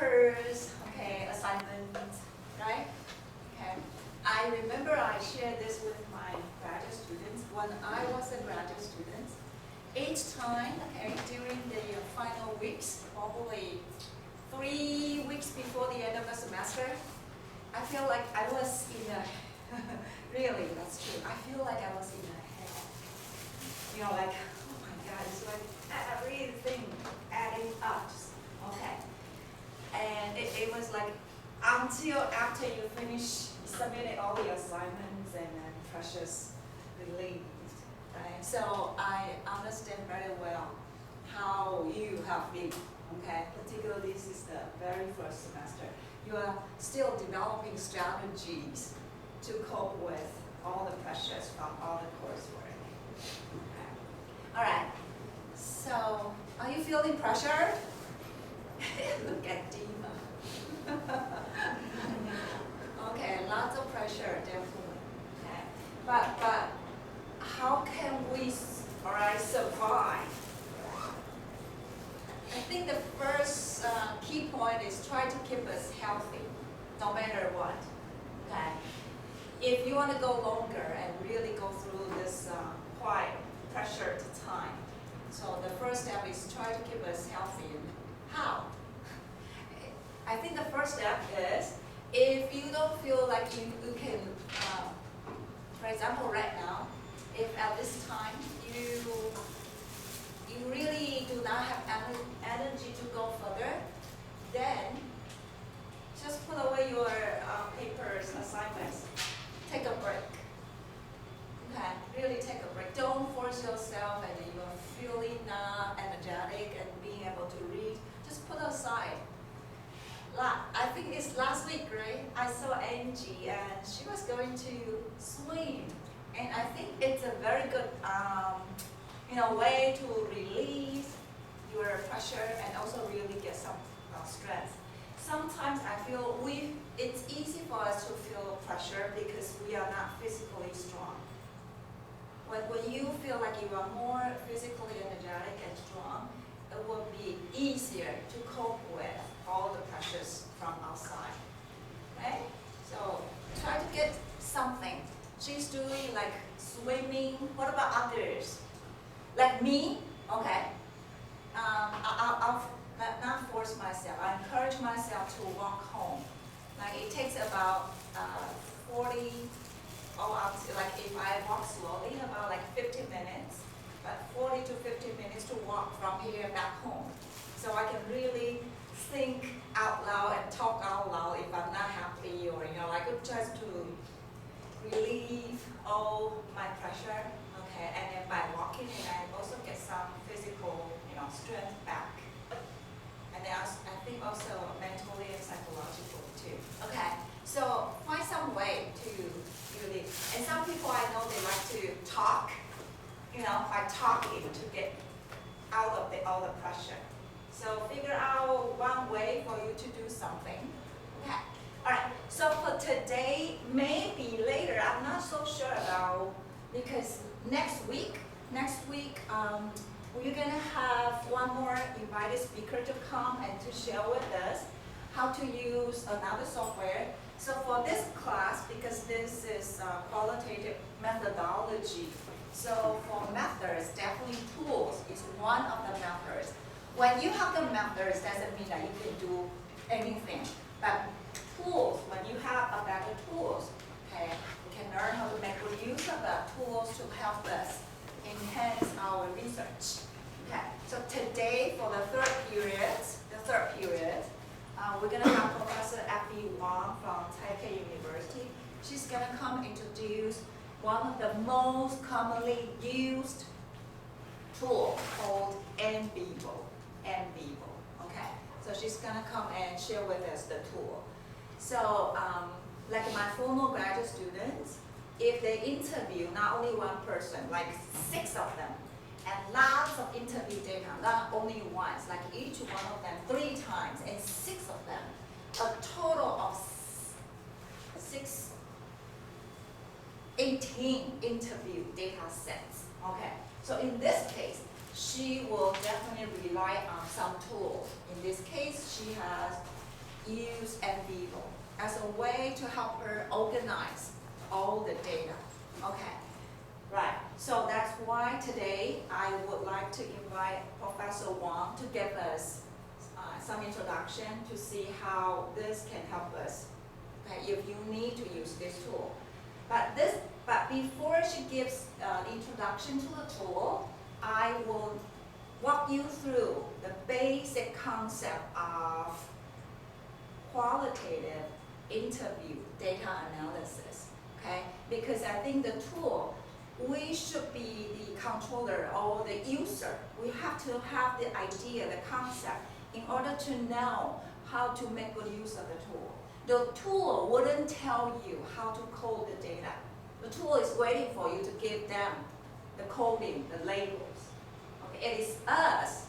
papers, okay, assignments, right? Okay. I remember I shared this with my graduate students when I was a graduate student. Each time, okay, during the final weeks, probably 3 weeks before the end of the semester, I feel like I was in a, really, that's true. I feel like I was in a hell. You know, like, oh my God, it's like everything adding up. Okay. And it was like until after you finish submitting all the assignments and then precious relieved. Right? So I understand very well how you have been, okay? Particularly this is the very first semester. You are still developing strategies to cope with all the pressures from all the coursework. Okay. All right. So are you feeling pressured? Look at Dima. Okay, lots of pressure, definitely. Okay. But how can we survive? I think the first key point is try to keep us healthy, no matter what. Okay. If you want to go longer and really go through this quite pressured time, so the first step is try to keep us healthy. How? I think the first step is if you don't feel like you can, for example, right now, if at this time you really do not have energy to go further, then just put away your papers, assignments. Take a break. Okay, really take a break. Don't force yourself and you're feeling not energetic and being able to read. Just put aside. I think it's last week, right? I saw Angie and she was going to swim. And I think it's a very good way to release your pressure and also really get some strength. Sometimes I feel it's easy for us to feel pressure because we are not physically strong. When you feel like you are more physically energetic and strong, it will be easier to cope with all the pressures from outside. Okay? So try to get something. She's doing like swimming. What about others? Like me? Okay. I'll not force myself. I encourage myself to walk home. Like it takes about 40, like if I walk slowly, about like 50 minutes, but 40 to 50 minutes to walk from here back home. So I can really think out loud and talk out loud if I'm not happy or, like just to relieve all my pressure, okay? And then by walking, I also get some physical, strength back. And then I think also mentally and psychologically too. Okay, so find some way to really, and some people I know they like to talk, by talking to get out of all the pressure. So figure out one way for you to do something. Okay. All right. So for today, maybe later, I'm not so sure about, because next week, we're gonna have one more invited speaker to come and to share with us how to use another software. So for this class, because this is qualitative methodology, so for methods, definitely tools is one of the methods. When you have the methods, doesn't mean that you can do anything. But tools, when you have a better tools, okay, we can learn how to make good use of the tools to help us enhance our research. Okay, so today for the third period, we're going to have Professor Effie Wang from Taipei University. She's going to come introduce one of the most commonly used tool called NVivo. Okay? So she's going to come and share with us the tool. So like my former graduate students, if they interview not only one person, like 6 of them, and lots of interview data, not only once, like each one of them 3 times, and 6 of them, a total of 18 interview data sets. Okay, so in this case, she will definitely rely on some tools. In this case, she has use NVivo as a way to help her organize all the data. Okay, right. So that's why today I would like to invite Professor Wang to give us some introduction to see how this can help us. Okay, if you need to use this tool. But before she gives the introduction to the tool, I will walk you through the basic concept of qualitative interview data analysis, okay? Because I think the tool, we should be the controller or the user. We have to have the idea, the concept, in order to know how to make good use of the tool. The tool wouldn't tell you how to code the data. The tool is waiting for you to give them the coding, the labels. Okay? It is us,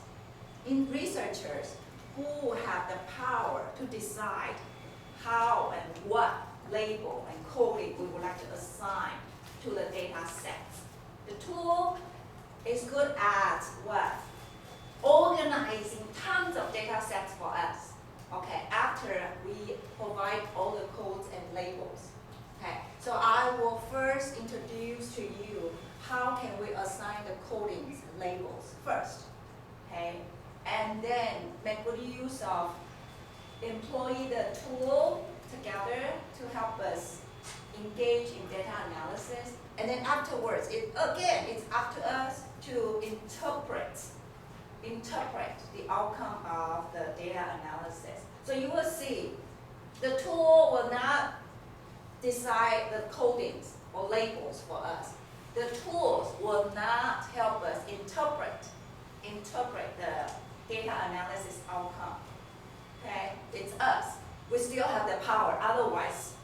researchers, who have the power to decide how and what label and coding we would like to assign to the data sets. The tool is good at what? Organizing tons of data sets for us. Okay, after we provide all the codes and labels. Okay, so I will first introduce to you how can we assign the codings and labels first. Okay, and then make good use of employ the tool together to help us engage in data analysis. And then afterwards, it's up to us to interpret the outcome of the data analysis. So you will see the tool will not decide the codings or labels for us. The tools will not help us interpret the data analysis outcome. Okay, it's us. We still have the power. Otherwise,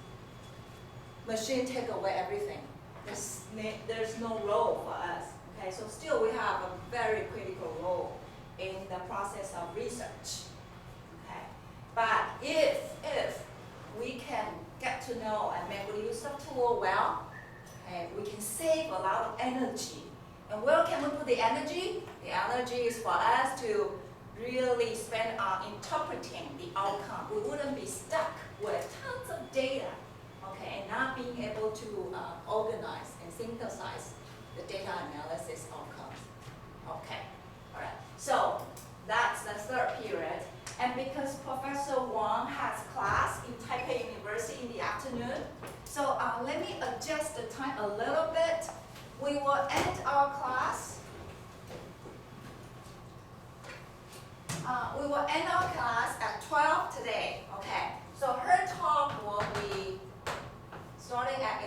machine take away everything. There's no role for us. Okay, so still we have a very critical role in the process of research. Okay, but if we can get to know and make good use of tool well, okay, we can save a lot of energy. And where can we put the energy? The energy is for us to really spend on interpreting the outcome. We wouldn't be stuck with tons of data, okay, and not being able to organize and synthesize the data analysis outcomes. Okay, all right. So that's the third period. And because Professor Wang has class in Taipei University in the afternoon, so let me adjust the time a little bit. We will end our class. We will end our class at 12 today. Okay. So her talk will be starting at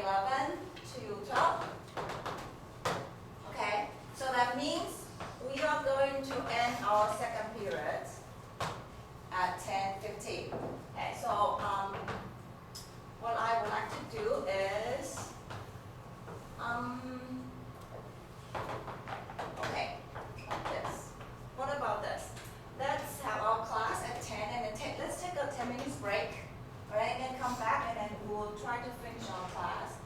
11 to 12. Okay. So that means we are going to end our second period at 10:15. Okay. So what I would like to do is okay, like this. What about this? Let's have our class at 10 and then let's take a 10 minutes break, right? And then come back and then we'll try to finish our class,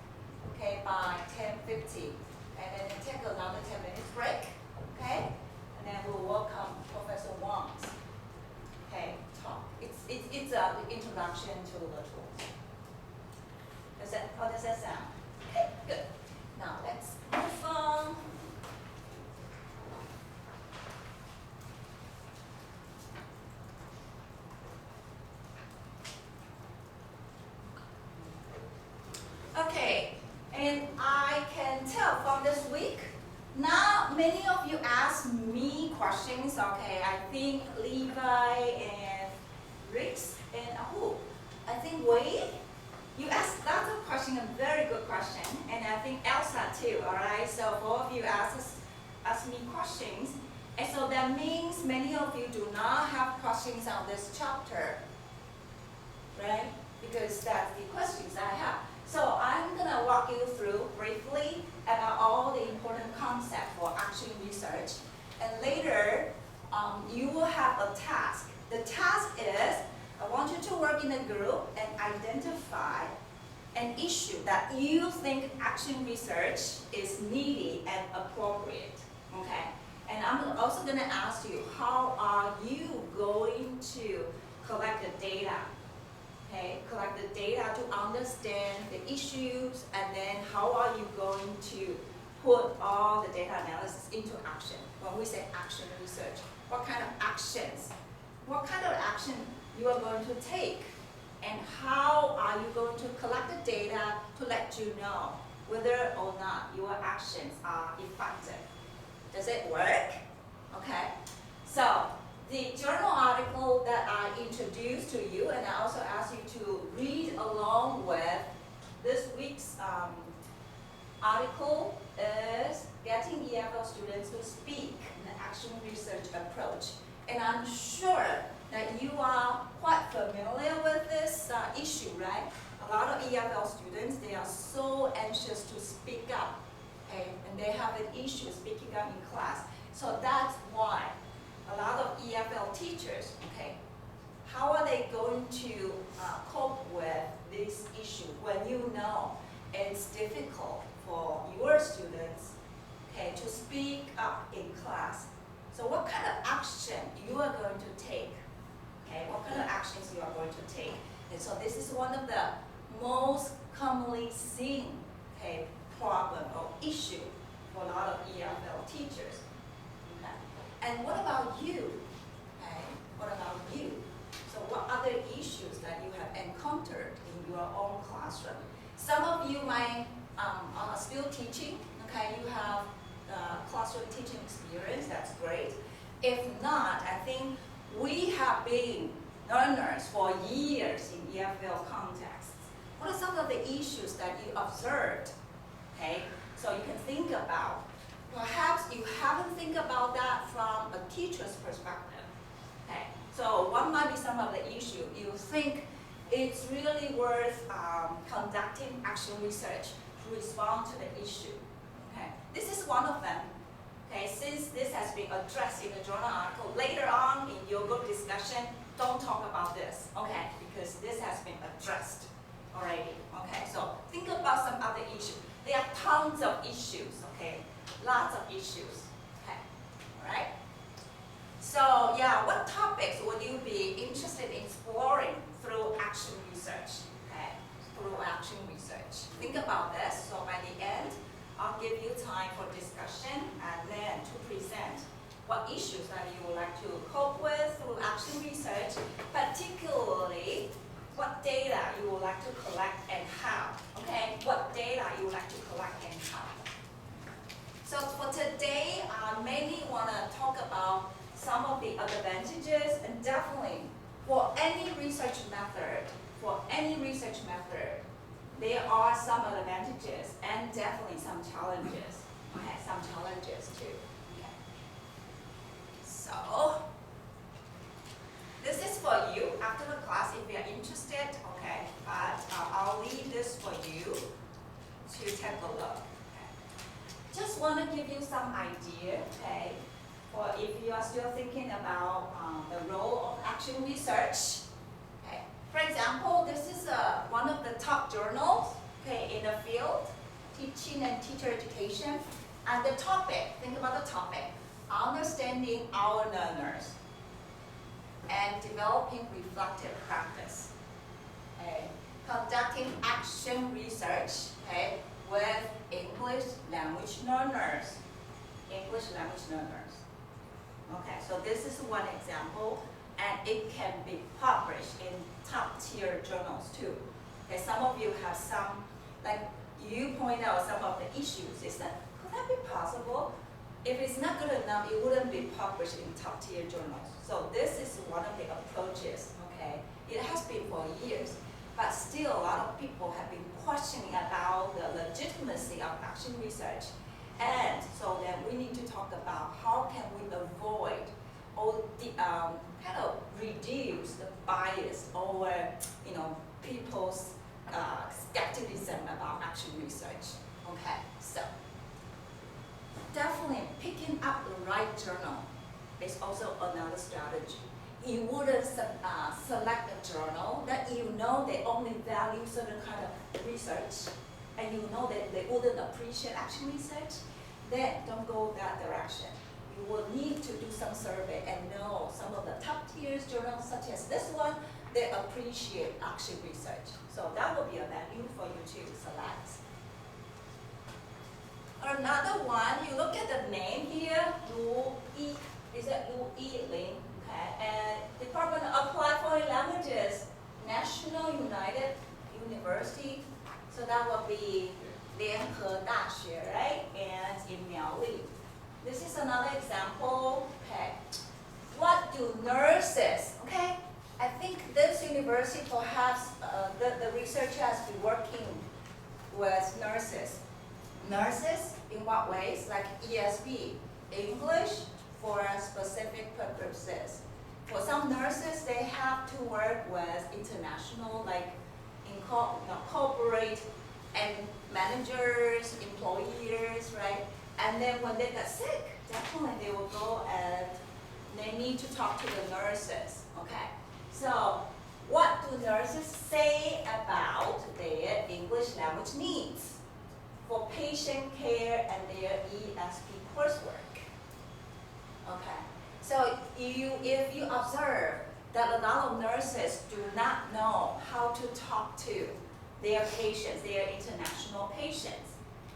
okay, by 10:50. And then take another 10 minutes break, okay? And then we'll welcome Professor Wang's, okay, talk. It's an introduction to the tools. How does that sound? Okay, good. Now let's move on. Okay, and I can tell from this week, now many of you ask me questions, okay, I think Levi and Rix and who? I think Wei, you asked lots of questions, a very good question, and I think Elsa too, all right? So both of you ask me questions, and so that means many of you do not have questions on this chapter, right? Because that's the questions I have. So I'm gonna walk you through briefly about all the important concepts for action research, and later you will have a task. The task is, I want you to work in a group and identify an issue that you think action research is needy and appropriate, okay? And I'm also gonna ask you, how are you going to collect the data okay, collect the data to understand the issues, and then how are you going to put all the data analysis into action. When we say action research, what kind of actions, what kind of action you are going to take, and how are you going to collect the data to let you know whether or not your actions are effective. Does it work? Okay. So the journal article that I introduced to you, and I also asked you to read along with this week's article, is Getting EFL Students to Speak, an Action Research Approach. And I'm sure that you are quite familiar with this issue, right? A lot of EFL students, they are so anxious to speak up, okay? And they have an issue speaking up in class. So that's why a lot of EFL teachers, okay, how are they going to cope with this issue when you know it's difficult for your students, okay, to speak up in class? So what kind of action you are going to take? Okay, what kind of actions you are going to take? And so this is one of the most commonly seen, okay, problem or issue for a lot of EFL teachers. Okay. And what about you? Okay, what about you? So what other issues that you have encountered in your own classroom? Some of you might are still teaching. Okay, you have classroom teaching experience. That's great. If not, I think we have been learners for years in EFL contexts. What are some of the issues that you observed? Okay, so you can think about. Perhaps you haven't think about that from a teacher's perspective. Okay, so what might be some of the issue you think it's really worth conducting action research to respond to the issue. Okay, this is one of them. Okay, since this has been addressed in the journal article, later on in your group discussion, don't talk about this, okay, because this has been addressed already. Okay, so think about some other issues. There are tons of issues, okay, lots of issues. Okay, all right. So yeah, what topics would you be interested in exploring through action research? Okay, through action research. Think about this. So by the end, I'll give you time for discussion and then to present what issues that you would like to cope with through action research, particularly what data you would like to collect and how. Okay, what data you would like to collect and how. So for today, I mainly want to talk about some of the advantages, and definitely for any research method, there are some advantages and definitely some challenges. Okay, some challenges too. Okay. So this is for you after the class if you're interested. Okay, but I'll leave this for you to take a look. Okay. Just want to give you some idea. Okay, or if you are still thinking about the role of action research. Okay. For example, this is one of the top journals, okay, in the field, teaching and teacher education. And the topic, think about the topic, understanding our learners and developing reflective practice. Okay. Conducting action research, okay, with English language learners. Okay, so this is one example, and it can be published in top-tier journals too. Okay, some of you have some, like you point out some of the issues. Is that, could that be possible? If it's not good enough, it wouldn't be published in top-tier journals. So this is one of the approaches, okay? It has been for years, but still a lot of people have been questioning about the legitimacy of action research. And so then we need to talk about how can we avoid or kind of reduce the bias or people's skepticism about action research. Okay, so definitely picking up the right journal is also another strategy. You wouldn't select a journal that you know they only value certain kind of research, and you know that they wouldn't appreciate action research, then don't go that direction. You will need to do some survey and know some of the top tier journals such as this one they appreciate action research. So that will be a value for you to select. Another one, you look at the name here, Lu Yi, is that Lu Yi Ling? Okay, and Department of Applied Foreign Languages, National United University. So that will be 联合大学, right? And in Miaoli. This is another example. Okay, what do nurses? Okay, I think this university perhaps the researcher has been working with nurses. Nurses in what ways? Like ESP, English for specific purposes. For some nurses, they have to work with international, like corporate and managers, employers, right? And then when they get sick, definitely they will go and they need to talk to the nurses, okay? So what do nurses say about their English language needs for patient care and their ESP coursework? Okay, so if you observe that a lot of nurses do not know how to talk to their patients, their international patients,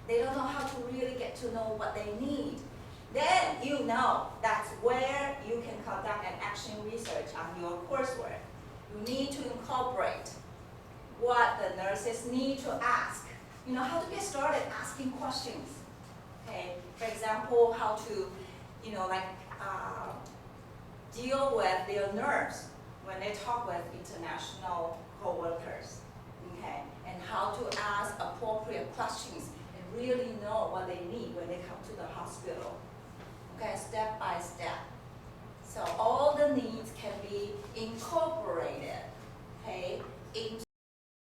they don't know how to really get to know what they need, then you know that's where you can conduct an action research on your coursework. You need to incorporate what the nurses need to ask. You know, how to get started asking questions. Okay, for example, how to, deal with their nerves when they talk with international co-workers. Okay, and how to ask appropriate questions and really know what they need when they come to the hospital. Okay, step by step. So all the needs can be incorporated, okay, into